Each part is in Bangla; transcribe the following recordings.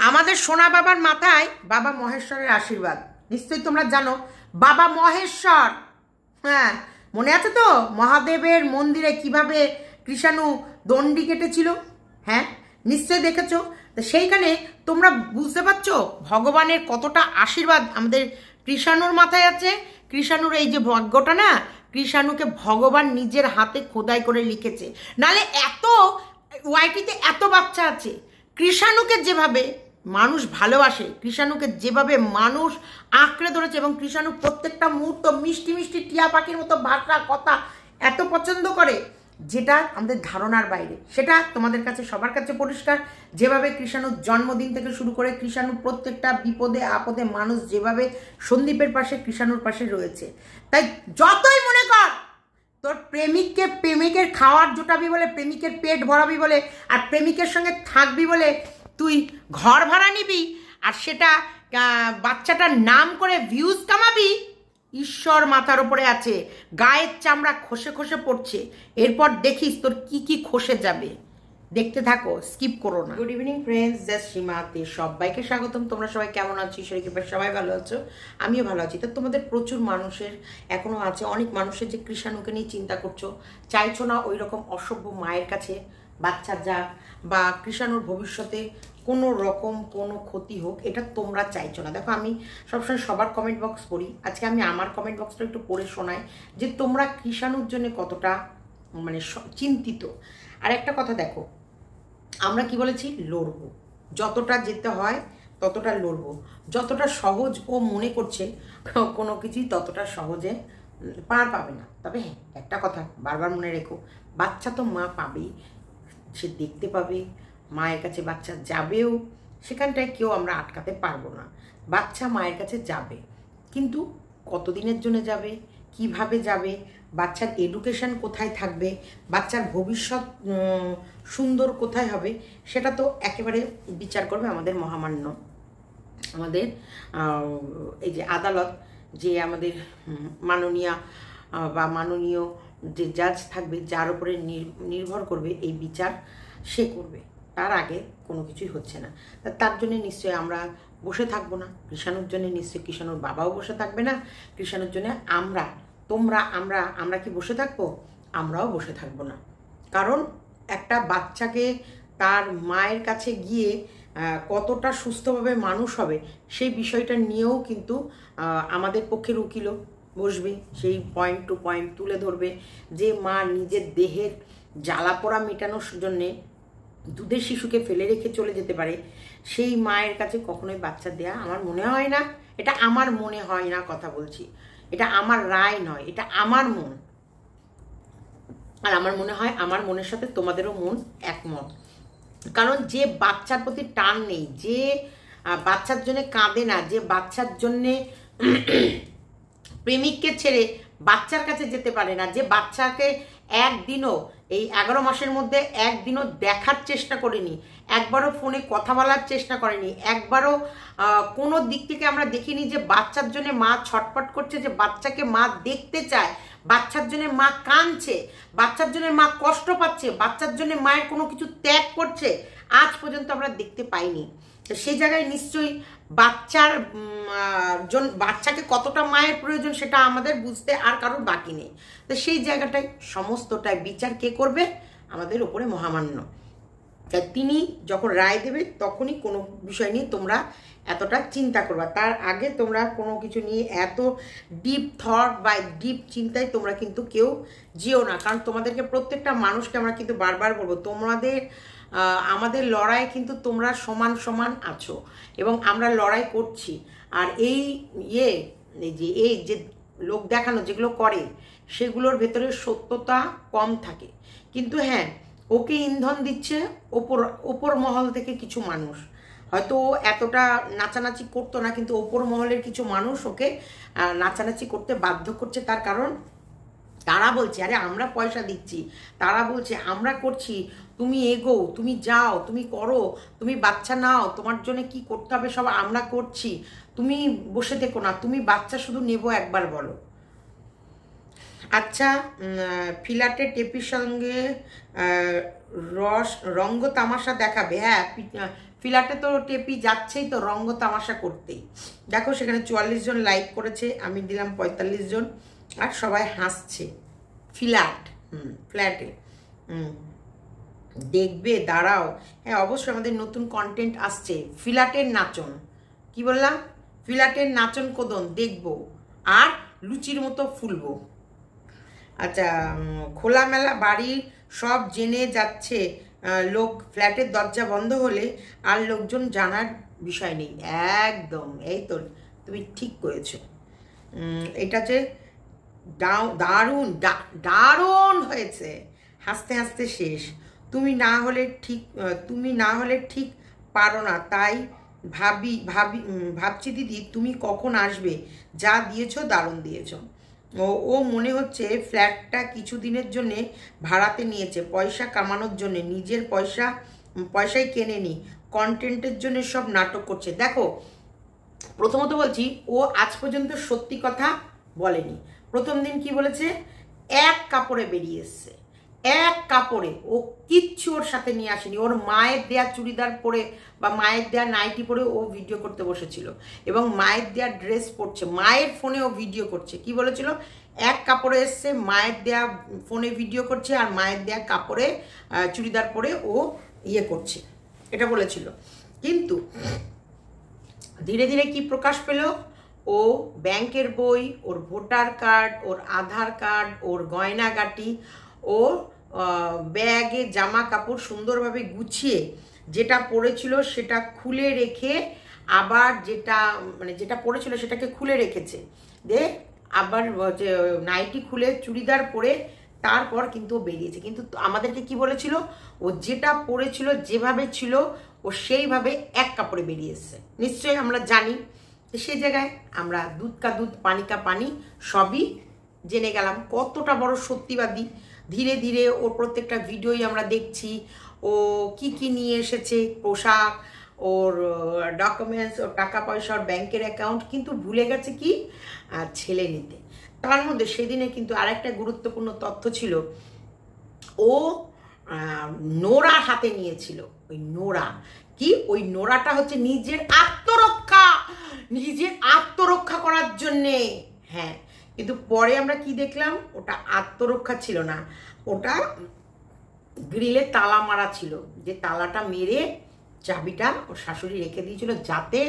আমাদের সোনা বাবার মাথায় বাবা মহেশ্বরের আশীর্বাদ, নিশ্চয়ই তোমরা জানো বাবা মহেশ্বর। হ্যাঁ, মনে আছে তো মহাদেবের মন্দিরে কিভাবে কৃষাণু দণ্ডি কেটেছিল? হ্যাঁ, নিশ্চয়ই দেখেছো। তো সেইখানে তোমরা বুঝতে পারছো ভগবানের কতটা আশীর্বাদ আমাদের কৃষাণুর মাথায় আছে। কৃষাণুর এই যে ভাগ্যটা না, কৃষাণুকে ভগবান নিজের হাতে খোদাই করে লিখেছে। নালে এত ওয়াইটিতে এত বাচ্চা আছে, কৃষাণুকে যেভাবে মানুষ ভালোবাসে, কৃষাণুকে যেভাবে মানুষ আঁকড়ে ধরেছে, এবং কৃষাণু প্রত্যেকটা মুহূর্ত মিষ্টি মিষ্টি টিয়া পাখির মতো ভাষা কথা এত পছন্দ করে, যেটা আমাদের ধারণার বাইরে। সেটা তোমাদের কাছে সবার কাছে পরিষ্কার। যেভাবে কৃষাণুর জন্মদিন থেকে শুরু করে কৃষাণু প্রত্যেকটা বিপদে আপদে মানুষ যেভাবে সন্দীপের পাশে কৃষাণুর পাশে রয়েছে। তাই যতই মনে কর তোর প্রেমিককে প্রেমিকের খাওয়ার জোটাবি বলে, প্রেমিকের পেট ভরাবি বলে, আর প্রেমিকের সঙ্গে থাকবি বলে তুই ঘর ভাড়া নিবি, আর সেটা বাচ্চাটার নাম করে ভিউজ কামাবি, ঈশ্বর মাথার ওপরে আছে, গায়ের চামড়া খসে খসে পড়ছে। এরপর দেখিস তোর কি কি খসে যাবে। দেখতে থাকো, স্কিপ করো না। গুড ইভিনিং ফ্রেন্ডস, জাস্ট সীমাতে সবাইকে স্বাগতম। তোমরা সবাই কেমন আছো? ঈশ্বরের কৃপায় সবাই ভালো আছো, আমিও ভালো আছি। তো তোমাদের প্রচুর মানুষের এখনো আছে, অনেক মানুষের যে কৃষাণুকে নিয়ে চিন্তা করছো, চাইছো না ওই রকম অসভ্য মায়ের কাছে বাচ্চা যাক, বা কৃষাণুর ভবিষ্যতে কোনো রকম কোনো ক্ষতি হোক, এটা তোমরা চাইছো না। দেখো, আমি সবসময় সবার কমেন্ট বক্স পড়ি, আজকে আমি আমার কমেন্ট বক্সটা একটু পড়ে শোনাই যে তোমরা কৃষাণুর জন্য কতটা মানে চিন্তিত। আর একটা কথা দেখো, আমরা কি বলেছি, লড়বো, যতটা যেতে হয় ততটা লড়বো। যতটা সহজ ও মনে করছে কোনো কিছুই ততটা সহজে পার পাবে না। তবে হ্যাঁ, একটা কথা বারবার মনে রেখো, বাচ্চা তো মা পাবেই, সে দেখতে পাবে, মায়ের কাছে বাচ্চা যাবেও, সেখানটায় কেউ আমরা আটকাতে পারবো না। বাচ্চা মায়ের কাছে যাবে, কিন্তু কতদিনের জন্য যাবে, কিভাবে যাবে, বাচ্চার এডুকেশন কোথায় থাকবে, বাচ্চার ভবিষ্যৎ সুন্দর কোথায় হবে, সেটা তো একেবারে বিচার করবে আমাদের মহামান্য আমাদের এই যে আদালত, যে আমাদের মাননীয় বা মাননীয় যে জাজ থাকবে, যার উপরে নির্ভর করবে এই বিচার, সে করবে। তার আগে কোনো কিছুই হচ্ছে না। তার জন্য নিশ্চয়ই আমরা বসে থাকবো না। কৃষাণুর জন্য নিশ্চয়ই কৃষাণুর বাবাও বসে থাকবে না। কৃষাণুর জন্য আমরা, তোমরা, আমরা কি বসে থাকবো? আমরাও বসে থাকবো না। কারণ একটা বাচ্চাকে তার মায়ের কাছে গিয়ে কতটা সুস্থভাবে মানুষ হবে, সেই বিষয়টা নিয়েও কিন্তু আমাদের পক্ষের উকিলও বসবে, সেই পয়েন্ট টু পয়েন্ট তুলে ধরবে যে মা নিজের দেহের জ্বালা পোড়া মেটানোর জন্যে দুধের শিশুকে ফেলে রেখে চলে যেতে পারে। সেই মায়ের কাছে কখনোই বাচ্চা দেয়া আমার মনে হয় না। এটা আমার মনে হয় না, কথা বলছি, এটা আমার রায় নয়, এটা আমার মন। আর আমার মনে হয় আমার মনের সাথে তোমাদেরও মন একমত। কারণ যে বাচ্চার প্রতি টান নেই, যে বাচ্চার জন্য কাঁদে না, যে বাচ্চার জন্যে প্রেমিককে ছেড়ে বাচ্চার কাছে যেতে পারে না, যে বাচ্চাকে একদিনও এই 11 মাসের মধ্যে একদিনও দেখার চেষ্টা করেনি, একবারও ফোনে কথা বলার চেষ্টা করেনি, একবারও কোনো দিক থেকে আমরা দেখিনি যে বাচ্চার জন্য মা ছটফট করছে, যে বাচ্চাকে মা দেখতে চায়, বাচ্চার জন্য মা কাঁদছে, বাচ্চার জন্য মা কষ্ট পাচ্ছে, বাচ্চার জন্য মায়ের কোনো কিছু ত্যাগ করছে, আজ পর্যন্ত আমরা দেখতে পাইনি। তো সেই জায়গায় নিশ্চয়ই বাচ্চাকে কতটা মায়ের প্রয়োজন সেটা আমাদের বুঝতে আর কারোর বাকি নেই। তো সেই জায়গাটায় সমস্তটাই বিচার কে করবে? আমাদের উপরে মহামান্য। তাই তিনি যখন রায় দেবে তখনই কোনো বিষয় নিয়ে তোমরা এতটা চিন্তা করবা। তার আগে তোমরা কোনো কিছু নিয়ে এত ডিপ থট বা ডিপ চিন্তায় তোমরা কিন্তু কেউ যেও না। কারণ তোমাদেরকে প্রত্যেকটা মানুষকে আমরা কিন্তু বারবার বলবো, আমাদের লড়াই কিন্তু তোমরা সমান সমান আছো, এবং আমরা লড়াই করছি। আর এই যে লোক দেখানো যেগুলো করে, সেগুলোর ভেতরে সত্যতা কম থাকে। কিন্তু হ্যাঁ, ওকে ইন্ধন দিচ্ছে ওপর মহল থেকে কিছু মানুষ। হয়তো এতটা নাচানাচি করতো না, কিন্তু ওপর মহলের কিছু মানুষ ওকে নাচানাচি করতে বাধ্য করছে। তার কারণ তারা বলছে, আরে আমরা পয়সা দিচ্ছি, তারা বলছে আমরা করছি, তুমি এগো, তুমি যাও, তুমি করো, তুমি বাচ্চা নাও, তোমার জন্য কি করতে হবে সব আমরা করছি, তুমি বসে থেকো না, তুমি বাচ্চা শুধু নেবো একবার বলো। আচ্ছা, ফিলাটে টেপির সঙ্গে রঙ্গ তামাশা দেখাবে। হ্যাঁ, ফ্ল্যাটে তো টেপি যাচ্ছেই তো রঙ্গ তামাশা করতেই। দেখো সেখানে 44 জন লাইক করেছে, আমি দিলাম 45 জন, আর সবাই হাসছে। ফ্ল্যাটে দেখবে, দাঁড়াও। হ্যাঁ অবশ্যই আমাদের নতুন কন্টেন্ট আসছে, ফ্ল্যাটের নাচন, কি বললাম, ফ্ল্যাটের নাচন কোদন দেখবো, আর লুচির মতো ফুলবো। আচ্ছা, খোলামেলা বাড়ি সব জেনে যাচ্ছে লোক, ফ্ল্যাটের দরজা বন্ধ হলে আর লোকজন জানার বিষয় নেই। একদম, এই তো তুমি ঠিক করেছো। এটা যে দারুণ দারুণ হয়েছে, হাসতে হাসতে শেষ। তুমি না হলে ঠিক পারো না, তাই ভাবছি দিদি তুমি কখন আসবে, যা দিয়েছো দারুণ দিয়েছো। ও মনে হচ্ছে ফ্ল্যাটটা কিছুদিনের জন্যে ভাড়াতে নিয়েছে, পয়সা কামানোর জন্যে, নিজের পয়সায় কেনেনি, কন্টেন্টের জন্য সব নাটক করছে। দেখো প্রথমত বলছি, ও আজ পর্যন্ত সত্যি কথা বলেনি। প্রথম দিন কি বলেছে, এক কাপড়ে বেরিয়ে এসছে, এক কাপড়ে, ও কিচ্ছু ওর সাথে নিয়ে আসেনি। ওর মায়ের দেয়া চুড়িদার পরে বা মায়ের দেয়া নাইটি পরে ও ভিডিও করতে বসেছিল, এবং মায়ের দেয়া ড্রেস পরছে, মায়ের ফোনে ও ভিডিও করছে। কি বলেছিল, এক কাপড়ে এসছে, মায়ের দেয়া ফোনে ভিডিও করছে, আর মায়ের দেয়া কাপড়ে চুড়িদার পরে ও ইয়ে করছে, এটা বলেছিল। কিন্তু ধীরে ধীরে কি প্রকাশ পেল, ও ব্যাংকের বই, ওর ভোটার কার্ড, ওর আধার কার্ড, ওর গয়নাগাটি, ওর ব্যাগে জামা কাপড় সুন্দরভাবে গুছিয়ে যেটা পরেছিল সেটা খুলে রেখে, আবার যেটা পরেছিল সেটাকে খুলে রেখেছে, আবার নাইটি খুলে চুড়িদার পরে তারপর কিন্তু ও বেরিয়েছে। কিন্তু আমাদেরকে কি বলেছিল, ও যেটা পরেছিল যেভাবে ছিল ও সেইভাবে এক কাপড়ে বেরিয়ে এসছে। নিশ্চয়ই আমরা জানি, সেই জায়গায় আমরা দুধ কা দুধ পানি কা পানি সবই জেনে গেলাম কতটা বড় সত্যিবাদী। ধীরে ধীরে ওর প্রত্যেকটা ভিডিওই আমরা দেখছি, ও কি নিয়ে এসেছে, পোশাক, ওর ডকুমেন্টস, ওর টাকা পয়সা, ওর ব্যাংকের অ্যাকাউন্ট, কিন্তু ভুলে গেছে কি ছেলে নিতে। তার মধ্যে সেদিনে কিন্তু আরেকটা গুরুত্বপূর্ণ তথ্য ছিল, ও নোরা হাতে নিয়েছিল। ওই নোরা কি, ওই নোরাটা হচ্ছে নিজের আত্মরক্ষা করার জন্যে। হ্যাঁ, কিন্তু পরে আমরা কি দেখলাম, ওটা আত্মরক্ষা ছিল না, ওটা গ্রিলে তালা মারা ছিল, যে তালাটা মেরে চাবিটা ওর শাশুড়ি রেখে দিয়েছিল যাতে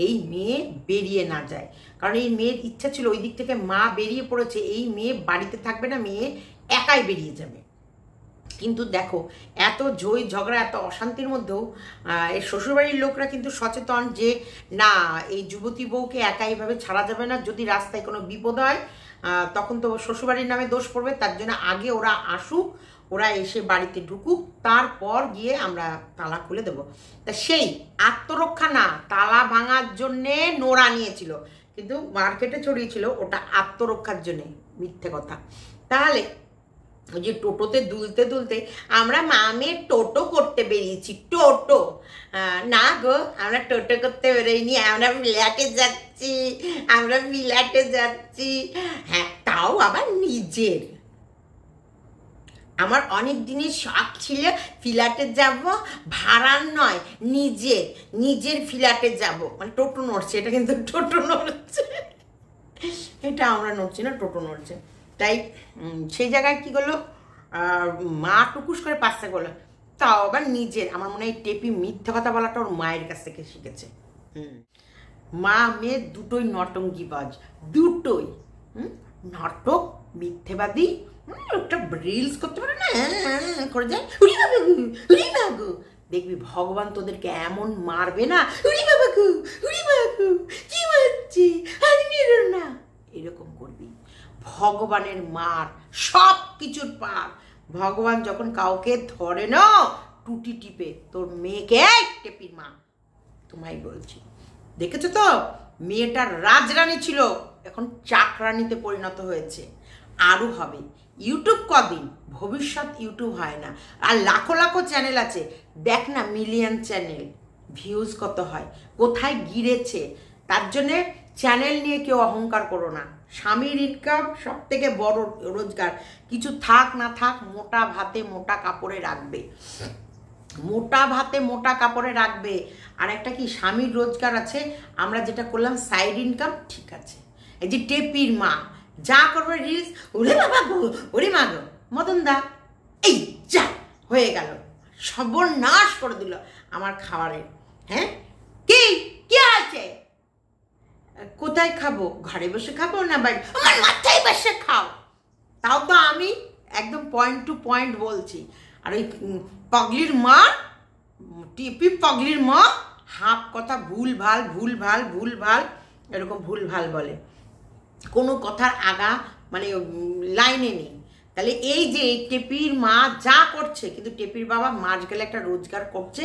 এই মেয়ে বেরিয়ে না যায়। কারণ এই মেয়ের ইচ্ছা ছিল, ওই দিক থেকে মা বেরিয়ে পড়েছে, এই মেয়ে বাড়িতে থাকবে না, মেয়ে একাই বেরিয়ে যাবে। কিন্তু দেখো এত ঝগড়া, এত অশান্তির মধ্যেও এর শ্বশুরবাড়ির লোকরা কিন্তু সচেতন যে না, এই যুবতী বউকে একা এইভাবে ছাড়া যাবে না, যদি রাস্তায় কোনো বিপদ হয় তখন তো শ্বশুরবাড়ির নামে দোষ পড়বে। তার জন্য আগে ওরা আসুক, ওরা এসে বাড়িতে ঢুকুক, তারপর গিয়ে আমরা তালা খুলে দেবো। তা সেই আত্মরক্ষা না, তালা ভাঙার জন্যে নোরা নিয়েছিল, কিন্তু মার্কেটে ছড়িয়েছিল ওটা আত্মরক্ষার জন্যে। মিথ্যে কথা। তাহলে ওই যে টোটোতে দুলতে দুলতে আমরা মামের টোটো করতে বেরিয়েছি, টোটো না গো, আমরা টোটো করতে বেরোইনি, আমরা ফ্ল্যাটে যাচ্ছি। হ্যাঁ, তাও আবার নিজের। আমার অনেক দিনের শখ ছিল ফ্ল্যাটে যাব, ভাড়ার নয়, নিজের ফ্ল্যাটে যাব। মানে টোটো নড়ছে, এটা কিন্তু টোটো নড়ছে, এটা আমরা নড়ছি না, টোটো নড়ছে। তাই সেই জায়গায় কি করলো, মা টুকুস করে পাশে করলো, তাও আবার নিজের। আমার মনে হয় টেপি মিথ্যে কথা বলাটা ওর মায়ের কাছ থেকে শিখেছে। মা মেয়ে দুটোই নটঙ্গিবাজ, দুটোই নাটক, মিথ্যেবাদী। একটা রিলস করতে পারে না, করে যায় উড়ি বাবু, দেখবি ভগবান তোদেরকে এমন মারবে না, উড়ি বাবু কি হচ্ছে, না এরকম করবি। ভগবানের মার, সব কিছুর পার। ভগবান যখন কাউকে ধরে না টুটি টিপে, তোর মেয়েকে টেপির মা তোমায় বলছি, দেখেছো তো, মেয়েটার রাজরানী ছিল, এখন চাকরানিতে পরিণত হয়েছে, আরও হবে। ইউটিউব কদিন, ভবিষ্যৎ ইউটিউব হয় না। আর লাখো লাখো চ্যানেল আছে, দেখ না, মিলিয়ন চ্যানেল, ভিউজ কত হয়, কোথায় গিরেছে। তার জন্যে চ্যানেল নিয়ে কেউ অহংকার করো না। স্বামীর ইনকাম সব থেকে বড় রোজগার, কিছু থাক না থাক মোটা ভাতে মোটা কাপড়ে রাখবে। মোটা ভাতে মোটা কাপড়ে রাখবে। আর একটা কি স্বামীর রোজগার আছে, আমরা যেটা করলাম সাইড ইনকাম, ঠিক আছে। এই যে টেপির মা যা করবে রিলস, ওরে বাবা গো, ওরে মা গো, মদন দা এই যা হয়ে গেল, সর্বনাশ করে দিল আমার খাবারের। হ্যাঁ কি কি আছে? কোথায় খাবো? ঘরে বসে খাবো না বাইরে? আমার মাথায় বসে খাও। তাও তো আমি একদম পয়েন্ট টু পয়েন্ট বলছি। আর ওই পগলির মা, টিপি পগলির মা হাফ কথা ভুলভাল ভুলভাল ভুলভাল এরকম ভুলভাল বলে, কোনো কথার আগা মানে লাইনে নেই। তাহলে এই যে টেপির মা যা করছে, কিন্তু টেপির বাবা মাস গেলে একটা রোজগার করছে,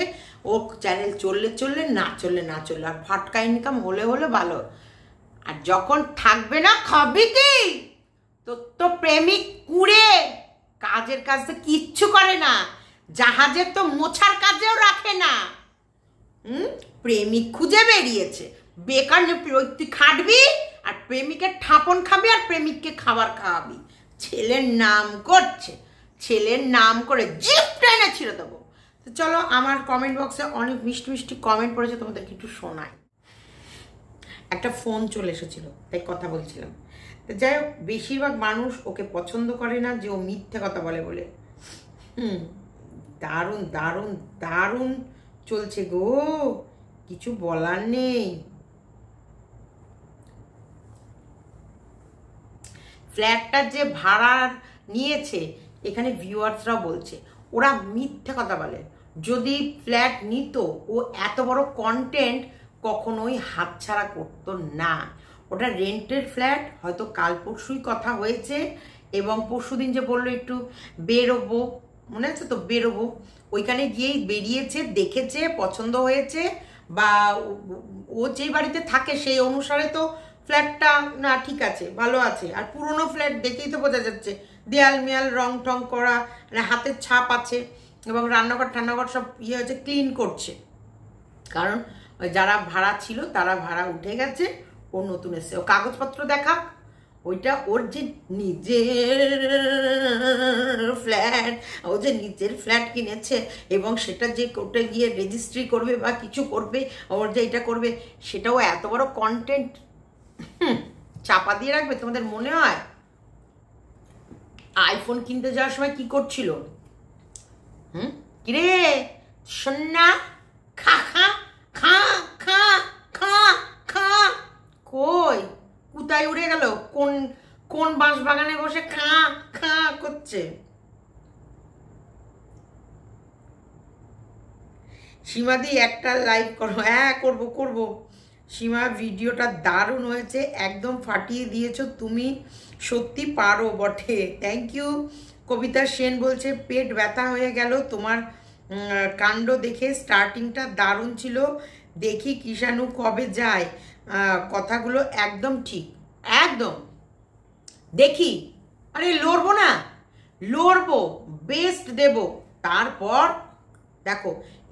ও চ্যানেল চললে চললে, না চললে না চললে, আর ফাটকা ইনকাম হলে হলে ভালো। আর যখন থাকবে না খাবি কি? তো প্রেমিক কুড়ে কাজের কাজ তো কিচ্ছু করে না, জাহাজের তো মোছার কাজেও রাখে না। প্রেমিক খুঁজে বেরিয়েছে, বেকার তুই খাটবি আর প্রেমিকের ঠাপন খাবি আর প্রেমিককে খাবার খাওয়াবি। ছেলের নাম করছে, ছেলের নাম করে জিপ টেনে ছিঁড়ে দেবো। তো চলো, আমার কমেন্ট বক্সে অনেক মিষ্টি মিষ্টি কমেন্ট পড়েছে, তোমাদেরকে একটু শোনাই। একটা ফোন চলে এসেছিল তাই কথা বলছিলাম। তো যাই হোক, বেশিরভাগ মানুষ ওকে পছন্দ করে না যে ও মিথ্যে কথা বলে বলে। দারুণ দারুণ দারুণ চলছে গো, কিছু বলার নেই। ফ্ল্যাটটা যে ভাড়া নিয়েছে, এখানে ভিউয়ার্সরাও বলছে ওরা মিথ্যে কথা বলে। যদি ফ্ল্যাট নিত, ও এত বড় কন্টেন্ট কখনোই হাতছাড়া করতো না। ওটা রেন্টের ফ্ল্যাট, হয়তো কাল পরশুই কথা হয়েছে, এবং পরশুদিন যে বললো একটু বেরোবো, মনে আছে তো, বেরোবো, ওইখানে গিয়েই বেরিয়েছে, দেখেছে, পছন্দ হয়েছে, বা ও যে বাড়িতে থাকে সেই অনুসারে তো ফ্ল্যাটটা না ঠিক আছে, ভালো আছে। আর পুরোনো ফ্ল্যাট দেখেই তো বোঝা যাচ্ছে, দেয়াল মেয়াল রং টং করা, মানে হাতের ছাপ আছে, এবং রান্নাঘর টান্নাঘর সব ইয়ে হয়েছে, ক্লিন করছে। কারণ যারা ভাড়া ছিল তারা ভাড়া উঠে গেছে, ও নতুন এসছে। ও কাগজপত্র দেখা, ওইটা ওর যে নিজের ফ্ল্যাট, ও যে নিজের ফ্ল্যাট কিনেছে, এবং সেটা যে কোর্টে গিয়ে রেজিস্ট্রি করবে বা কিছু করবে, ওর যে এটা করবে, সেটাও এত বড় কন্টেন্ট চাপা দিয়ে রাখবে তোমাদের মনে হয়? আইফোন কিনতে যাওয়ার সময় কি করছিল? কিরে সোনা, খা খা খা খা খা খা, কই কোথায় উড়ে গেল? কোন কোন বাঁশ বাগানে বসে খা খা করছে? সীমাদি একটা লাইক করো। হ্যাঁ করবো করবো। সীমা ভিডিওটা দারুণ হয়েছে, একদম ফাটিয়ে দিয়েছো তুমি, সত্যি পারো বটে। Thank you. কবিতা সেন বলছে পেট ব্যথা হয়ে গেল তোমার কাণ্ড দেখে, স্টার্টিংটা দারুণ ছিল, দেখি কিষাণু কবে যায়। কথাগুলো একদম ঠিক, একদম দেখি। আরে লড়বো না, লড়বো, বেস্ট দেব। তারপর দেখো,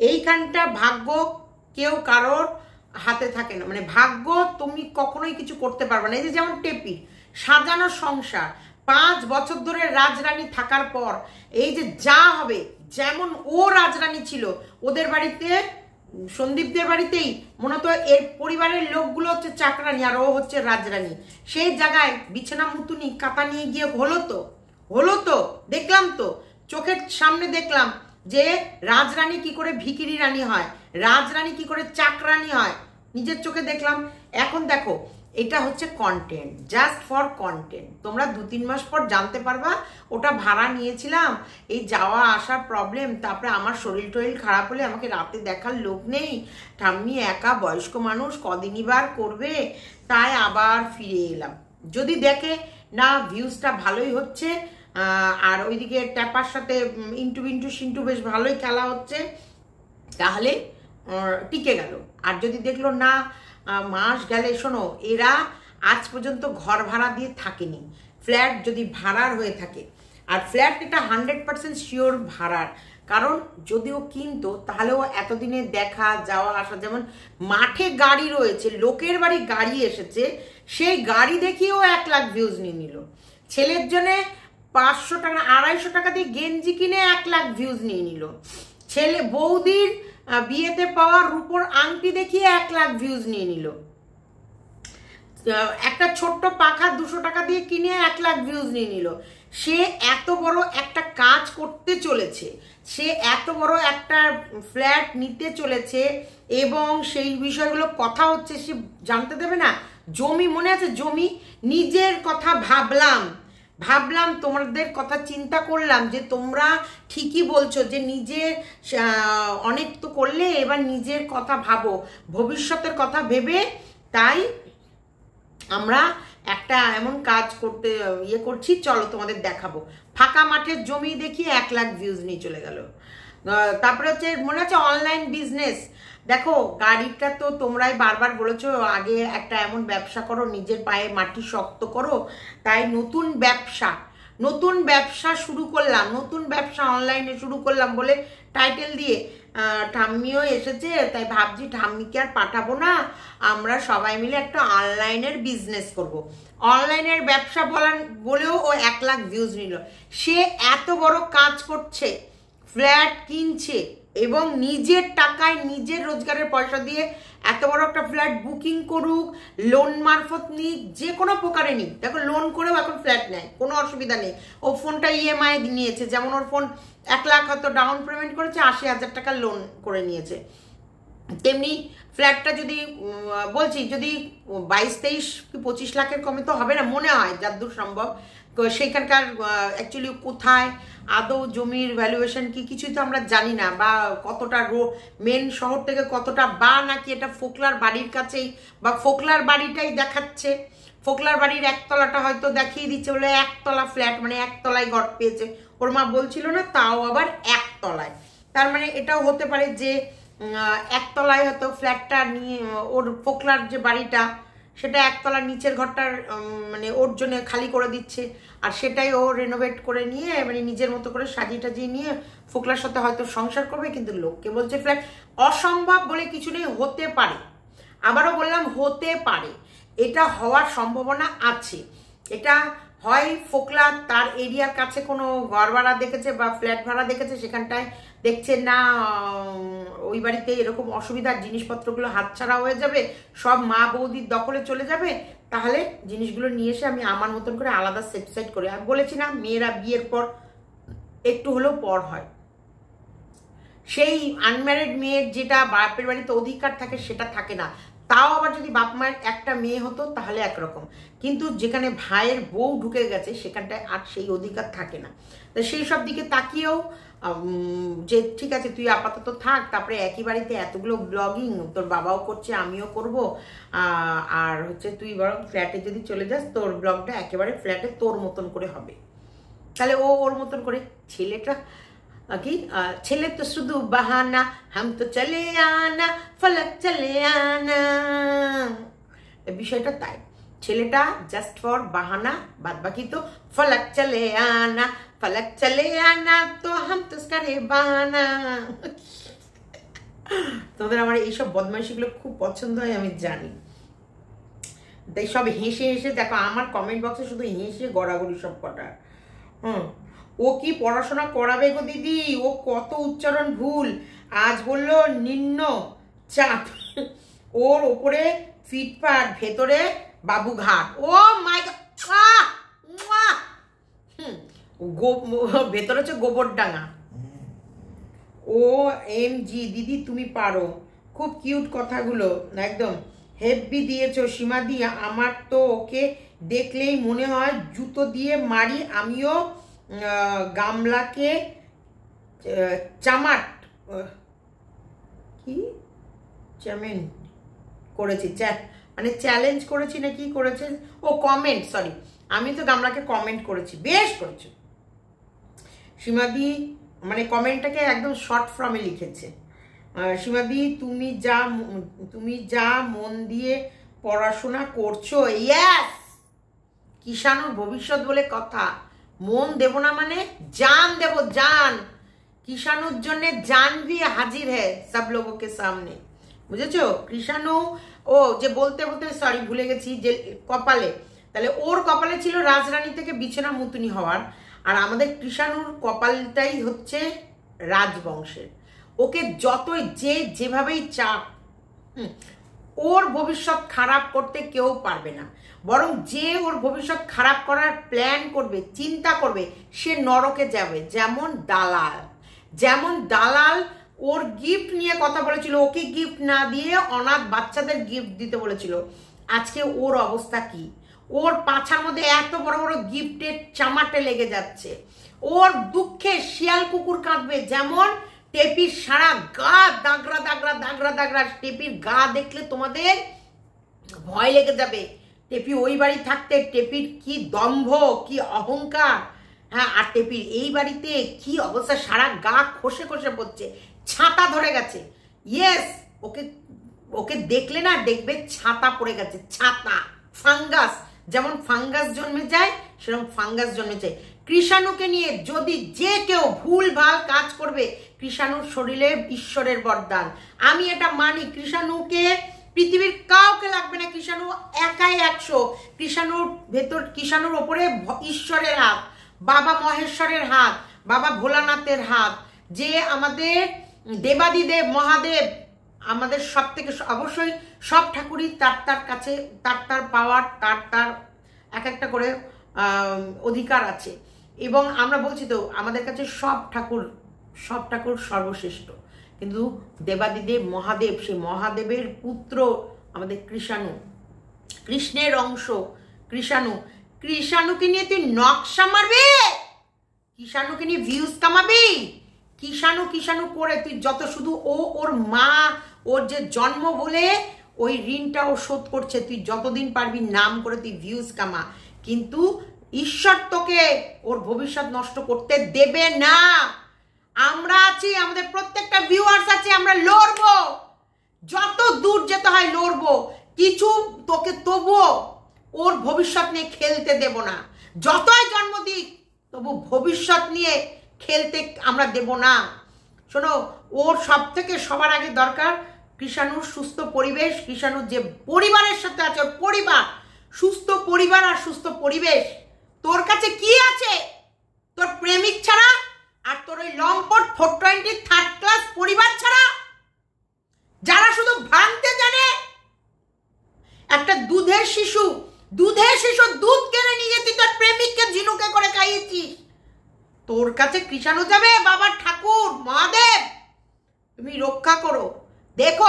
এইখানটা ভাগ্য কেউ কারোর হাতে থাকে না, মানে ভাগ্য তুমি কখনোই কিছু করতে পারবে না। এই যে যেমন টেপি সাজানো সংসার, 5 বছর ধরে রাজরানী থাকার পর এই যে যা হবে, যেমন ও রাজরানী ছিল ওদের বাড়িতে, সন্দীপদের বাড়িতেই মনে তো এর পরিবারের লোকগুলো হচ্ছে চাকরানি আর ও হচ্ছে রাজরানী। সেই জায়গায় বিছানা মুতুনি কাতা নিয়ে গিয়ে হলো তো দেখলাম তো, চোখের সামনে দেখলাম যে রাজরানী কি করে ভিকিরি রানী হয়, রাজরানী কি করে চাকরানী হয়, নিজের চোখে দেখলাম। এখন দেখো, এটা হচ্ছে কন্টেন্ট, জাস্ট ফর কন্টেন্ট। তোমরা 2-3 মাস পর জানতে পারবা ওটা ভাড়া নিয়েছিলাম, এই যাওয়া আসার প্রবলেম, তারপরে আমার শরীর টরিল খারাপ হলে আমাকে রাতে দেখার লোক নেই, ঠাম্মি একা বয়স্ক মানুষ কদিনই বার করবে, তাই আবার ফিরে এলাম। যদি দেখে না ভিউজটা ভালোই হচ্ছে, আর ওইদিকে ট্যাপার সাথে ইন্টু বিন্টু সিন্টু বেশ ভালোই খেলা হচ্ছে, তাহলে টিকে গেল। আর যদি দেখলো না মাস গেলে, শোনো এরা আজ পর্যন্ত ঘর ভাড়া দিয়ে থাকেনি, ফ্ল্যাট যদি ভাড়ার হয়ে থাকে, আর ফ্ল্যাট এটা 100% শিওর ভাড়ার, কারণ যদি ও কিনতো তাহলে ও এতদিনে দেখা যাওয়া আসা, যেমন মাঠে গাড়ি রয়েছে, লোকের বাড়ি গাড়ি এসেছে, সেই গাড়ি দেখিয়েও 1 লাখ ভিউজ নিয়ে নিল। ছেলের জন্যে 500 টাকা 250 টাকা দিয়ে গেঞ্জি কিনে 1 লাখ ভিউজ নিয়ে নিল। ছেলে বৌদির বিয়েতে পাওয়া রূপোর আংটি দেখিয়ে 1 লাখ ভিউজ নিয়ে নিল। একটা ছোট্ট পাখা 200 টাকা দিয়ে কিনে 1 লাখ ভিউজ নিয়ে নিল। সে এত বড় একটা কাজ করতে চলেছে, সে এত বড় একটা ফ্ল্যাট নিতে চলেছে এবং সেই বিষয়গুলো কথা হচ্ছে, সে জানতে দেবে না? জমি মনে আছে? জমি নিজের কথা ভাবলাম তোমাদের কথা চিন্তা করলাম যে তোমরা ঠিকই বলছো যে নিজের অনেক তো করলে, এবার নিজের কথা ভাবো, ভবিষ্যতের কথা ভেবে তাই আমরা একটা এমন কাজ করতে করছি, চলো তোমাদের দেখাবো। ফাঁকা মাঠের জমি দেখিয়ে 1 লাখ ভিউজ নিয়ে চলে গেল। তারপরে হচ্ছে মনে আছে অনলাইন বিজনেস। দেখো গাড়িটা তো তোমরাই বারবার বলেছো আগে একটা এমন ব্যবসা করো, নিজের পায়ে মাটি শক্ত করো, তাই নতুন ব্যবসা শুরু করলাম, নতুন ব্যবসা অনলাইনে শুরু করলাম বলে টাইটেল দিয়ে ঠাম্মিও এসেছে, তাই ভাবছি ঠাম্মিকে আর পাঠাবো না, আমরা সবাই মিলে একটা অনলাইনের বিজনেস করব। অনলাইনের ব্যবসা বলেও ও 1 লাখ ভিউজ নিল। সে এত বড় কাজ করছে, ফ্ল্যাট কিনছে এবং নিজের টাকায় নিজের রোজগারের পয়সা দিয়ে এত বড় একটা ফ্ল্যাট বুকিং করুক, লোন মারফত নিক, যে কোনো প্রকারে নিক। দেখো লোন করেও এখন ফ্ল্যাট নেয়, কোনো অসুবিধা নেই। ও ফোনটা ইএমআই নিয়েছে, যেমন ওর ফোন 1 লাখ হয়তো ডাউন পেমেন্ট করেছে, 80,000 টাকা লোন করে নিয়েছে। তেমনি ফ্ল্যাটটা যদি বলছি যদি 22-23 কি 25 লাখের কমে তো হবে না মনে হয়, যতদূর সম্ভব। সেইখানকার অ্যাকচুয়ালি কোথায় আদৌ জমির ভ্যালুয়েশন কি কিছুই তো আমরা জানি না, বা কতটা মেন শহর থেকে কতটা, বা নাকি এটা ফোকলার বাড়ির কাছেই, বা ফোকলার বাড়িটাই দেখাচ্ছে। ফোকলার বাড়ির 1 তলাটা হয়তো দেখিয়ে দিচ্ছে বলে 1 তলা ফ্ল্যাট, মানে 1 তলায় ঘর পেয়েছে। ওর মা বলছিল না, তাও আবার 1 তলায়। তার মানে এটাও হতে পারে যে 1 তলায় হয়তো ফ্ল্যাটটা নিয়ে ওর ফোকলার যে বাড়িটা সেটা 1 তলার নিচের ঘরটার মানে ওর জন্য খালি করে দিচ্ছে, আর সেটাই ও রেনোভেট করে নিয়ে মানে নিজের মতো করে সাজিয়ে টাজিয়ে নিয়ে ফোকলার সাথে হয়তো সংসার করবে। কিন্তু লোককে বলছে ফ্ল্যাট। অসম্ভব বলে কিছু নেই, হতে পারে, আবারও বললাম হতে পারে, এটা হওয়ার সম্ভাবনা আছে। এটা হয় ফোকলা তার এরিয়ার কাছে কোনো ঘর ভাড়া দেখেছে বা ফ্ল্যাট ভাড়া দেখেছে, সেখানটায় দেখছে না ওই বাড়িতে এরকম অসুবিধার জিনিসপত্রগুলো হাতছাড়া হয়ে যাবে, সব মা বৌদির দখলে চলে যাবে, তাহলে জিনিসগুলো নিয়ে এসে আমি আমার মতন করে আলাদা সেট করে। আমি বলেছি না মেয়েরা বিয়ের পর একটু হলেও পর হয়, সেই আনম্যারিড মেয়ের যেটা বাপের বাড়িতে অধিকার থাকে সেটা থাকে না। তাও আবার যদি বাপ মায়ের একটা মেয়ে হতো তাহলে একরকম, কিন্তু যেখানে ভাইয়ের বউ ঢুকে গেছে সেখানটায় আর সেই অধিকার থাকে না। তো সেই সব দিকে তাকিয়েও যে ঠিক আছে তুই আপাতত থাক, তারপরে একই বাড়িতে এতগুলো ব্লগিং তোর বাবাও করছে আমিও করব, আর হচ্ছে তুই বরং ফ্ল্যাটে যদি চলে যাস তোর ব্লগটা একেবারে ফ্ল্যাটে তোর মতন করে হবে, তাহলে ও ওর মতন করে। ছেলেটা কি ছেলে তো শুধু বাহানা, হাম তো চলে আনা ফলক চলে আনা, বিষয়টা তাই। ছেলেটা জাস্ট ফর বাহানা, বাদ বাকি তো ফলক চলে আনা, ফলক চলে আনা তো হাম তো করে বাহানা। তোমাদের আমার এইসব বদমাইশিগুলো খুব পছন্দ হয় আমি জানি, তাই সব হেসে হেসে দেখো আমার কমেন্ট বক্সে শুধু হেসে গড়াগড়ি সব কটা। ও কি পড়াশোনা করাবে গো দিদি, ও কত উচ্চারণ ভুল। আজ বললো নিম্ন চাপ, ওর ওপরে ফিটপাট, ভেতরে বাবুঘাট। ও মাই গড, ভেতরে হচ্ছে গোবরডাঙ্গা। ও এম জি দিদি তুমি পারো, খুব কিউট কথাগুলো, একদম হেভি দিয়েছো সীমাদি। আমার তো ওকে দেখলেই মনে হয় জুতো দিয়ে মারি। আমিও গামলাকে চামাট কি চ্যামেন করেছি, মানে চ্যালেঞ্জ করেছি না কি করেছে ও, কমেন্ট, সরি, আমি তো গামলাকে কমেন্ট করেছি, বেশ করেছি সীমাদি, মানে কমেন্টটাকে একদম শর্ট ফর্মে লিখেছে। সীমাদি তুমি যা মন দিয়ে পড়াশোনা করছো, ইয়াস, কিষাণুর ভবিষ্যৎ বলে কথা, মন দেব না মানে জান দেব, জান, কিষাণুর জন্য জান ভি হাজির হ্যায় সব লোগোকে সামনে, বুঝেছো? কৃষাণু ও যে বলতে বলতে সরি ভুলে গেছি যে কপালে, তাহলে ওর কপালে ছিল রাজরানী থেকে বিছানা মুতুনি হওয়ার, আর আমাদের কৃষাণুর কপালটাই হচ্ছে রাজবংশের। ওকে যতই যেভাবেই চাপ, ওর ভবিষ্যৎ খারাপ করতে কেউ পারবে না। বরং যে ওর ভবিষ্যৎ খারাপ করার প্ল্যান করবে, চিন্তা করবে, সে নরকে যাবে। যেমন দালাল ওর গিফট নিয়ে কথা বলেছিল, ওকে গিফট না দিয়ে অনাথ বাচ্চাদের গিফট দিতে বলেছিল। আজকে ওর অবস্থা কি? ওর পাছার মধ্যে এত বড় বড় গিফটের চামাটে লেগে যাচ্ছে। ওর দুঃখে শিয়াল কুকুর কাঁদবে। যেমন টেপির সারা গা দাগরা দাগরা দাগরা দাগরা, টেপির গা দেখলে তোমাদের ভয় লেগে যাবে। টেপি ওই বাড়ি থাকতে টেপির কি দম্ভ, কি অহংকার, হ্যাঁ। আর টেপির এই বাড়িতে কি অবস্থা, সারা গা খসে খসে পড়ছে, ছাতা ধরে গেছে। ইয়েস, ওকে দেখলে না দেখবে ছাতা পড়ে গেছে, ছাতা। ফাঙ্গাস, যেমন ফাঙ্গাস জন্মে যায় সেরকম ফাঙ্গাস জন্মে যায়। কৃষাণুকে নিয়ে যদি যে কেউ ভুল ভাল কাজ করবে, কৃষাণুর শরীরে ঈশ্বরের বরদান। আমি এটা মানি। কৃষাণুকে পৃথিবীর কাউকে লাগবে না, কৃষাণু একাই 100। কৃষাণুর ওপরে ঈশ্বরের হাত, বাবা মহেশ্বরের হাত, বাবা ভোলানাথের হাত, যে আমাদের দেবাদিদেব মহাদেব, আমাদের সব থেকে অবশ্যই সব ঠাকুরই তার কাছে তার পাওয়ার, তার এক একটা করে অধিকার আছে। এবং আমরা বলছি তো আমাদের কাছে সব ঠাকুর সর্বশ্রেষ্ঠ। কিন্তু দেবাদিদেব মহাদেব, সেই মহাদেবের পুত্র আমাদের কৃষাণু, কৃষ্ণের অংশ কৃষাণুকে নিয়ে তুই নকশা মারবি, কৃষাণুকে নিয়ে ভিউজ কামাবি, কৃষাণু করে তুই যত শুধু ওর মা, ওর যে জন্ম বলে ওই ঋণটা ও শোধ করছে, তুই যতদিন পারবি নাম করে তুই ভিউজ কামা। কিন্তু ঈশ্বর তোকে ওর ভবিষ্যৎ নষ্ট করতে দেবে না। আমরা আছি, আমাদের প্রত্যেকটা ভিউয়ার্স আছে, আমরা লড়বো, যত দূর যেতে হয় লড়বো। কিছু তোকে তবুও ওর ভবিষ্যৎ নিয়ে খেলতে দেব না। যতই জন্ম দিক তবু ভবিষ্যৎ নিয়ে খেলতে আমরা দেব না। শোনো, ওর সবার আগে দরকার কৃষাণুর সুস্থ পরিবেশ। কৃষাণুর যে পরিবারের সাথে আছে, ওর পরিবার, সুস্থ পরিবার আর সুস্থ পরিবেশ। তোর কাছে কি আছে? তোর প্রেমিক ছাড়া আর তোর ওই লম্পট 420 থার্ড ক্লাস পরিবার ছাড়া, যারা শুধু ভাঙতে জানে। একটা দুধের শিশু দুধ কেনে নিয়ে তুই তোর প্রেমিককে ঝিনুকে করে খাইয়েছিস। তোর কাছে কৃষাণু যাবে? বাবার ঠাকুর মহাদেব তুমি রক্ষা করো। দেখো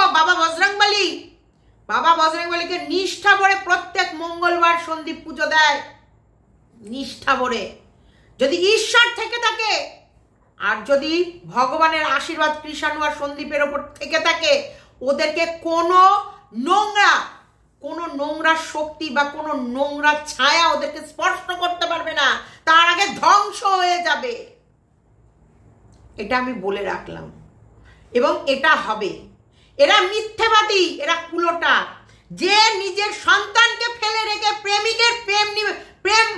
বাবা বজরংবলীকে নিষ্ঠা ভরে প্রত্যেক মঙ্গলবার সন্দীপ পুজো দেয়, নিষ্ঠা ভরে। যদি ঈশ্বর থেকে থাকে আর যদি ভগবানের আশীর্বাদ কৃষাণু আর সন্দীপের ওপর থেকে থাকে, ওদেরকে কোনো নোংরা শক্তি বা কোনো নোংরা ছায়া ওদেরকে স্পর্শ করতে পারবে না, তার আগে ধ্বংস হয়ে যাবে। এটা আমি বলে রাখলাম এবং এটা হবে। এরা মিথ্যেবাদী, এরা কুলোটা, যে নিজের সন্তানকে ফেলে রেখে প্রেমিকের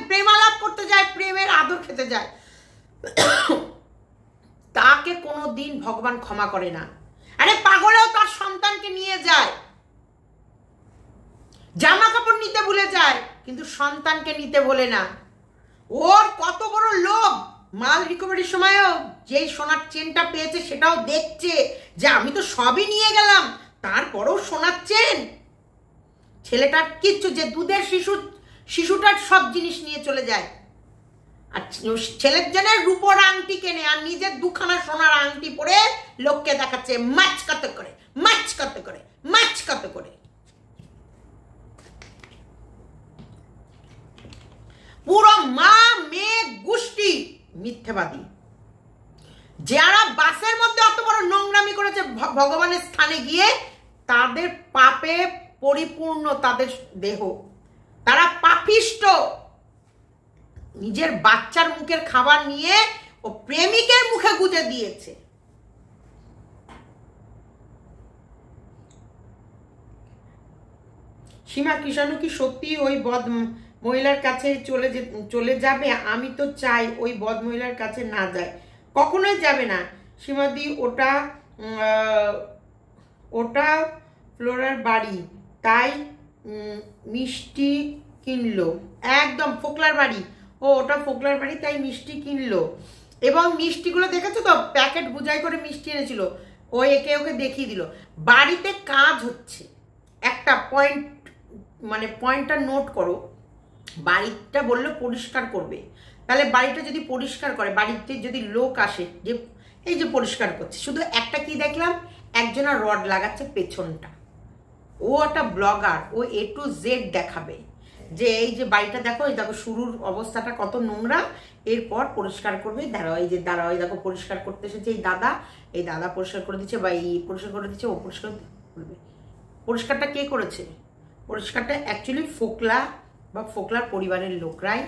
প্রেমালাপ করতে যায়, প্রেমের আদর খেতে যায়, তাকে কোনোদিন ভগবান ক্ষমা করে না। আরে পাগলেও তার সন্তানকে নিয়ে যায়, জামা কাপড় নিতে ভুলে যায় কিন্তু সন্তানকে নিতে ভোলে না। ওর কত বড় লোভ! মাল রিকভারির সময়ও যেই সোনার চেনটা পেয়েছে সেটাও দেখছে যে আমি তো সবই নিয়ে গেলাম, তারপরও সোনার চেন। ছেলেটার কিচ্ছু, যে দুধের শিশুটার সব জিনিস নিয়ে চলে যায়। আর ছেলের জন্য রূপোর আংটি কেনে আর নিজের দুখানা সোনার আংটি পরে লোককে দেখাচ্ছে মাছ কত করে। পুরো মা মেয়ে গোষ্ঠী মিথ্যেবাদী। যারা বাসের মধ্যে অত বড় নোংরামি করেছে ভগবানের স্থানে গিয়ে, তাদের পাপে পরিপূর্ণ তাদের দেহ, তারা পাপিষ্ট। নিজের বাচ্চার মুখের খাবার নিয়ে ও প্রেমিকের মুখে গুজে দিয়েছে। সীমা, কৃষাণু কি সত্যি ওই বদ মহিলার কাছে চলে যাবে? আমি তো চাই ওই বদ মহিলার কাছে না যায়, কখনোই যাবে না সীমাদি। ওটা ফ্লোরার বাড়ি, তাই মিষ্টি কিনলো। একদম ফোকলার বাড়ি, ওটা ফোকলার বাড়ি, তাই মিষ্টি কিনলো। এবং মিষ্টিগুলো দেখেছো তো, প্যাকেট বুঝাই করে মিষ্টি এনেছিল। ও একে ওকে দেখিয়ে দিল। বাড়িতে কাজ হচ্ছে, একটা পয়েন্ট মানে পয়েন্টটা নোট করো, বাড়িটা বললো পরিষ্কার করবে, তাহলে বাড়িটা যদি পরিষ্কার করে, বাড়িতে যদি লোক আসে যে এই যে পরিষ্কার করছে, শুধু একটা কি দেখলাম, একজনের রড লাগাচ্ছে পেছনটা। ও একটা ব্লগার, ও A to Z দেখাবে যে এই যে বাড়িটা দেখো, এই দেখো শুরুর অবস্থাটা কত নোংরা, এরপর পরিষ্কার করবে। দাঁড়াও, এই যে দাঁড়াও, এই দেখো পরিষ্কার করতে এসেছে এই দাদা পরিষ্কার করে দিচ্ছে, বা এই পরিষ্কার করে দিচ্ছে, ও পরিষ্কার করবে। পরিষ্কারটা কে করেছে? পরিষ্কারটা অ্যাকচুয়ালি ফোকলা বা ফোকলার পরিবারের লোকরাই,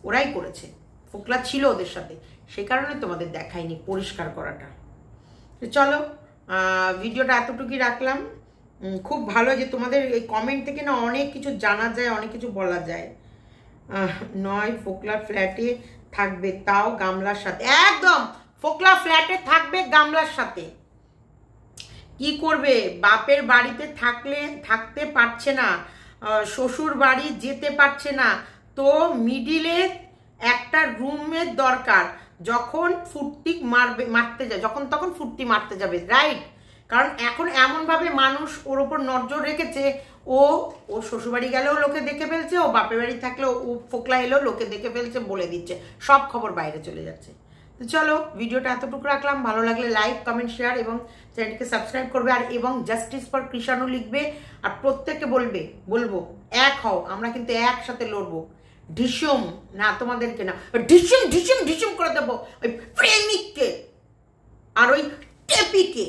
ওরাই করেছে। ফোকলা ছিল ওদের সাথে, সেই কারণে তোমাদের দেখায়নি পরিষ্কার করাটা। চলো ভিডিওটা এতটুকুই রাখলাম। খুব ভালো যে তোমাদের এই কমেন্ট থেকে না অনেক কিছু জানা যায়, অনেক কিছু বলা যায়। নয় ফোকলার ফ্ল্যাটে থাকবে, তাও গামলার সাথে। একদম ফোকলা ফ্ল্যাটে থাকবে গামলার সাথে। কি করবে? বাপের বাড়িতে থাকতে পারছে না, শ্বশুর বাড়ি যেতে পারছে না, তো মিডিলে একটা রুমের দরকার। যখন ফুর্তি মারতে যায়, যখন তখন ফুর্তি মারতে যাবে, রাইট? কারণ এখন এমনভাবে মানুষ ওর ওপর নজর রেখেছে, ও শ্বশুরবাড়ি গেলেও লোকে দেখে ফেলছে, ও বাপের বাড়ি থাকলেও ও ফোকলা এলেও লোকে দেখে ফেলছে, বলে দিচ্ছে, সব খবর বাইরে চলে যাচ্ছে। তো চলো ভিডিওটা এতটুকু রাখলাম। ভালো লাগলে লাইক, কমেন্ট, শেয়ার এবং চ্যানেলকে সাবস্ক্রাইব করবে, আর এবং জাস্টিস ফর কৃষাণু লিখবে, আর প্রত্যেককে বলবো এক হও, আমরা কিন্তু একসাথে লড়বো। ঢিসুম না, তোমাদেরকে না, ঢিসুম ঢিসুম ঢিসুম করে দেবো ওই প্রেমিককে আর ওই টেপিকে।